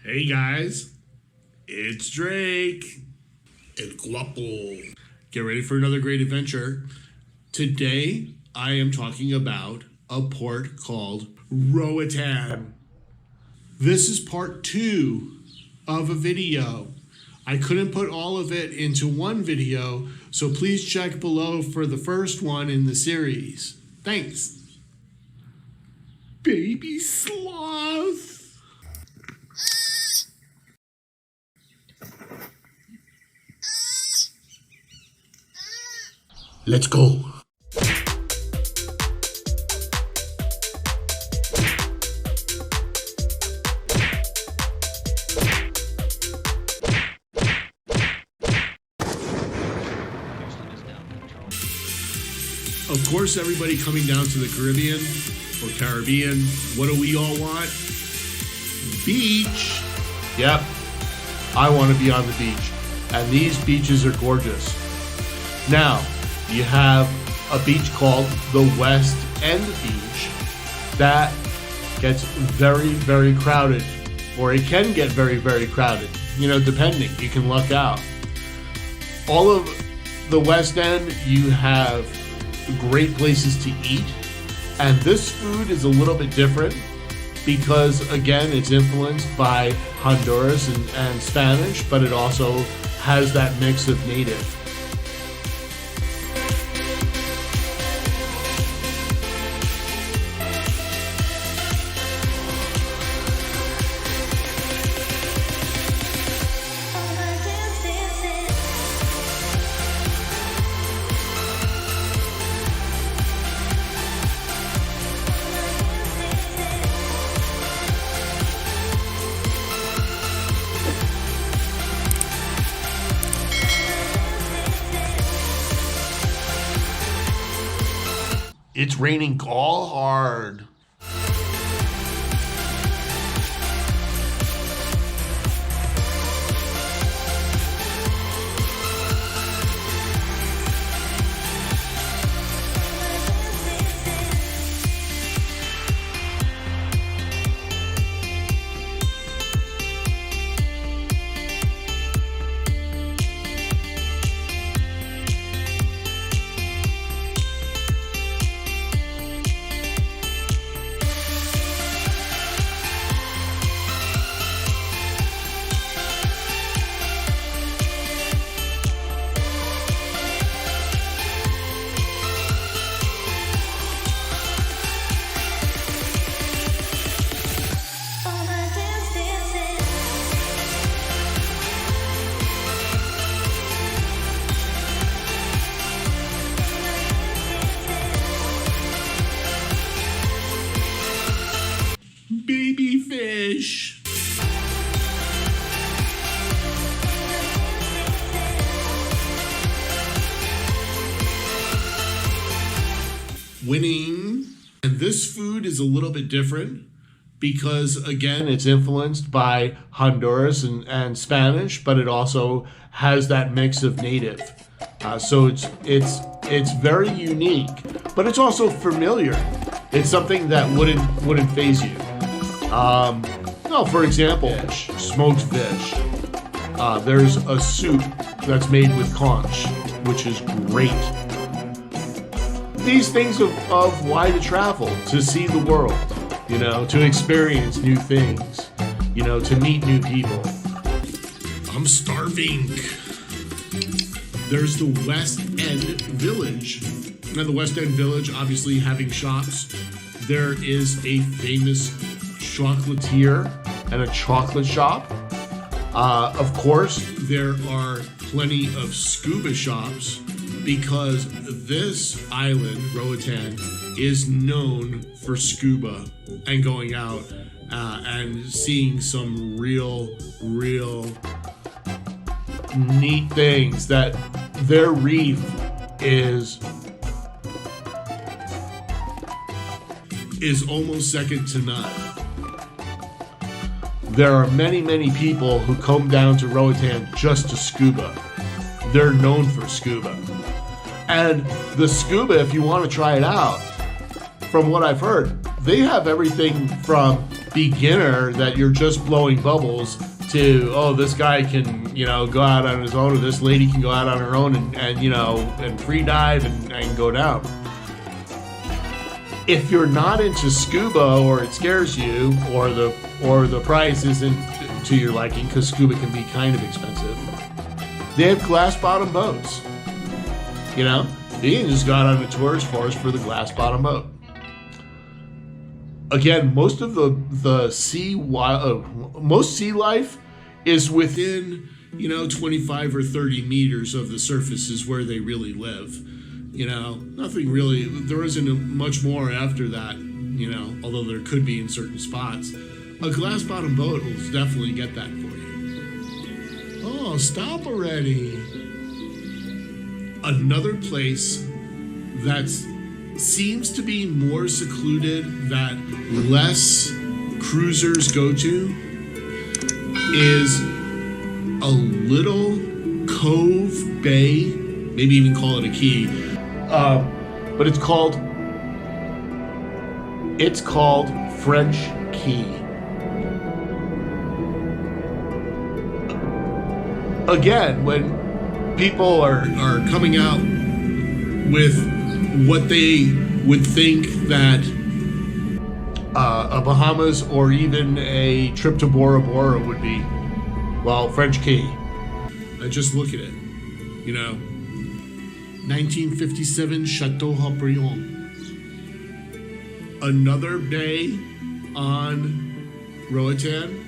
Hey guys, it's Drake. El Guapo. Get ready for another great adventure. Today, I am talking about a port called Roatan. This is part 2 of a video. I couldn't put all of it into one video, so please check below for the first one in the series. Thanks. Baby sloth. Let's go. Of course, everybody coming down to the Caribbean or Caribbean, what do we all want? Beach. Yep, I want to be on the beach. And these beaches are gorgeous. Now, you have a beach called the West End Beach that gets very, very crowded, or it can get very, very crowded, depending. You can luck out. All of the West End, you have great places to eat, and this food is a little bit different because, again, it's influenced by Honduras and Spanish, but it also has that mix of native. It's raining all hard. Baby fish. Winning. And this food is a little bit different because, again, it's influenced by Honduras and Spanish, but it also has that mix of native. So it's very unique, but it's also familiar. It's something that wouldn't faze you. For example, smoked fish. There's a soup that's made with conch, which is great. These things of why to travel, to see the world, to experience new things, to meet new people. I'm starving. There's the West End Village. Now, the West End Village, obviously having shops, there is a famous chocolatier and a chocolate shop. Of course, there are plenty of scuba shops because this island, Roatan, is known for scuba and going out and seeing some real neat things. That their reef is almost second to none. There are many people who come down to Roatan just to scuba. They're known for scuba. And the scuba, if you want to try it out, from what I've heard, they have everything from beginner that you're just blowing bubbles to, oh, this guy can, you know, go out on his own, or this lady can go out on her own and you know, and free dive and go down. If you're not into scuba, or it scares you, or the price isn't to your liking, because scuba can be kind of expensive, they have glass bottom boats. You know, you can just go out on a tour as far as for the glass bottom boat. Again, most of the most sea life is within, you know, 25 or 30 meters of the surface is where they really live. You know, nothing really, there isn't much more after that, you know, although there could be in certain spots. A glass bottom boat will definitely get that for you. Oh, stop already. Another place that seems to be more secluded, that less cruisers go to, is a little cove bay, maybe even call it a key, but it's called French Key. Again, when people are coming out with what they would think that a Bahamas or even a trip to Bora Bora would be, well, French Key. And just look at it, you know, 1957 Chateau Haut-Brion. Another bay on Roatan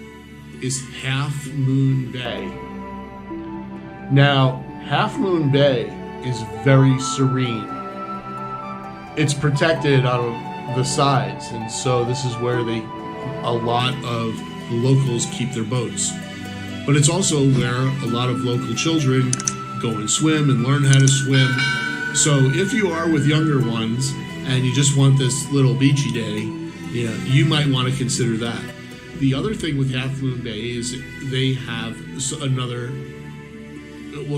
is Half Moon Bay. Now, Half Moon Bay is very serene. It's protected on the sides, and so this is where a lot of the locals keep their boats. But it's also where a lot of local children go and swim and learn how to swim. So if you are with younger ones and you just want this little beachy day, you know, you might want to consider that. The other thing with Half Moon Bay is they have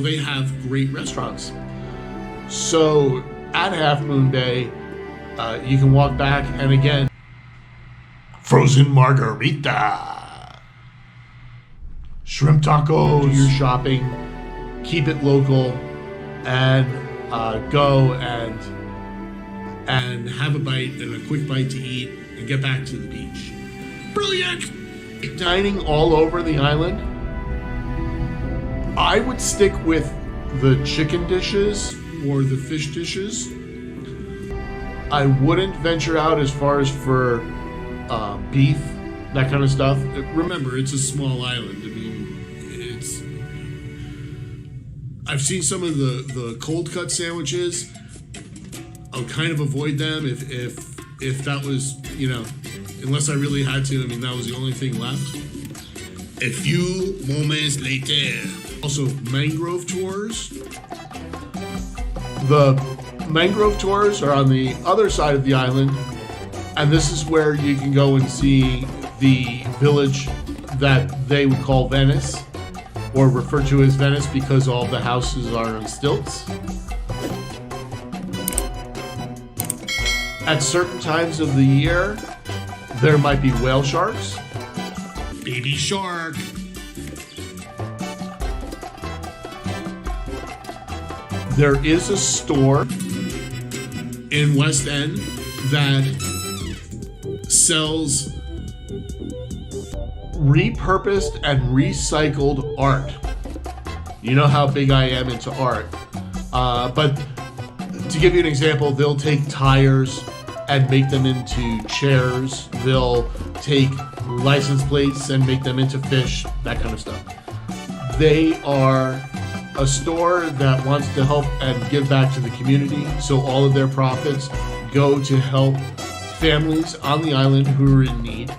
they have great restaurants. So at Half Moon Bay, you can walk back, and again, frozen margarita, shrimp tacos. Do your shopping, keep it local, and go and have a bite and a quick bite to eat and get back to the beach. Brilliant! Dining all over the island, I would stick with the chicken dishes or the fish dishes. I wouldn't venture out as far as for beef, that kind of stuff. Remember, it's a small island. I mean, I've seen some of the cold cut sandwiches. I'll kind of avoid them if that was, you know, unless I really had to. I mean, that was the only thing left. A few moments later. Also, mangrove tours. The mangrove tours are on the other side of the island, and this is where you can go and see the village that they would call Venice, or refer to as Venice, because all the houses are on stilts. At certain times of the year, there might be whale sharks. Baby shark. There is a store in West End that sells repurposed and recycled art. You know how big I am into art. But to give you an example, they'll take tires and make them into chairs. They'll take license plates and make them into fish, that kind of stuff. They are a store that wants to help and give back to the community, so all of their profits go to help families on the island who are in need.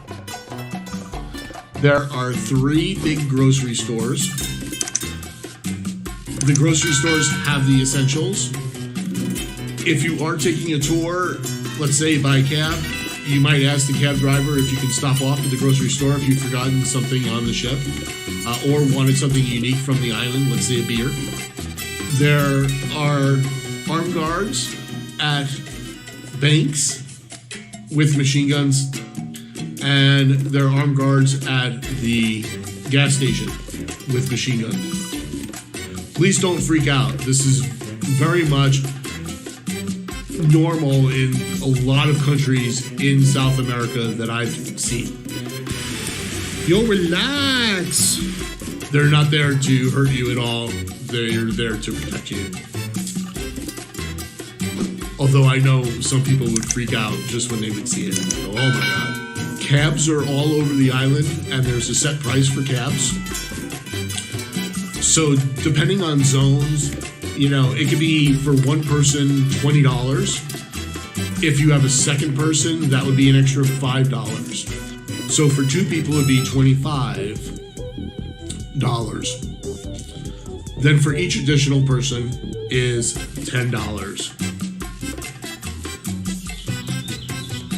There are 3 big grocery stores. The grocery stores have the essentials. If you are taking a tour, let's say by cab, you might ask the cab driver if you can stop off at the grocery store if you've forgotten something on the ship, or wanted something unique from the island, let's say a beer. There are armed guards at banks with machine guns and there are armed guards at the gas station with machine guns. Please don't freak out. This is very much normal in a lot of countries in South America that I've seen. Yo, relax. They're not there to hurt you at all. They're there to protect you. Although I know some people would freak out just when they would see it. Oh my God. Cabs are all over the island, and there's a set price for cabs. So depending on zones, you know, it could be for one person, $20. If you have a second person, that would be an extra $5. So for two people, it'd be $25. Then for each additional person is $10.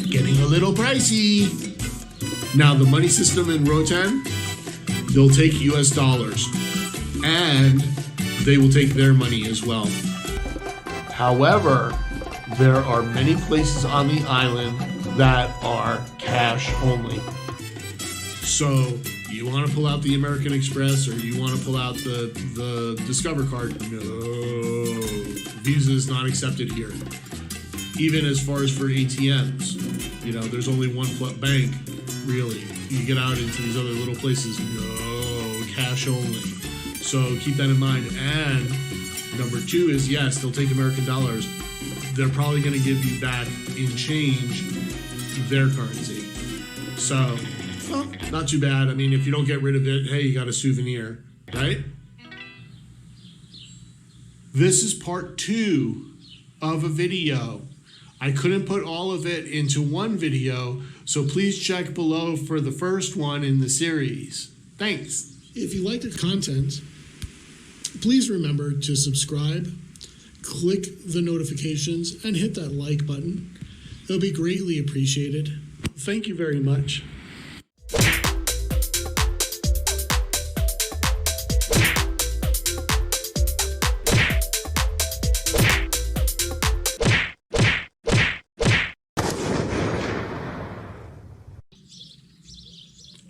Getting a little pricey. Now the money system in Roatan, they'll take US dollars and they will take their money as well. However, there are many places on the island that are cash only. So you want to pull out the American Express or you want to pull out the Discover card? No, Visa is not accepted here. Even as far as for ATMs, you know, there's only one bank, really. You get out into these other little places, no, cash only. So keep that in mind. And number two is, yes, they'll take American dollars. They're probably going to give you back in change their currency. So, well, not too bad. I mean, if you don't get rid of it, hey, you got a souvenir, right? This is part 2 of a video. I couldn't put all of it into one video, so please check below for the first one in the series. Thanks. If you like the content, please remember to subscribe, click the notifications, and hit that like button. It'll be greatly appreciated. Thank you very much.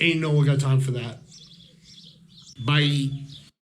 Ain't no one got time for that. Bye.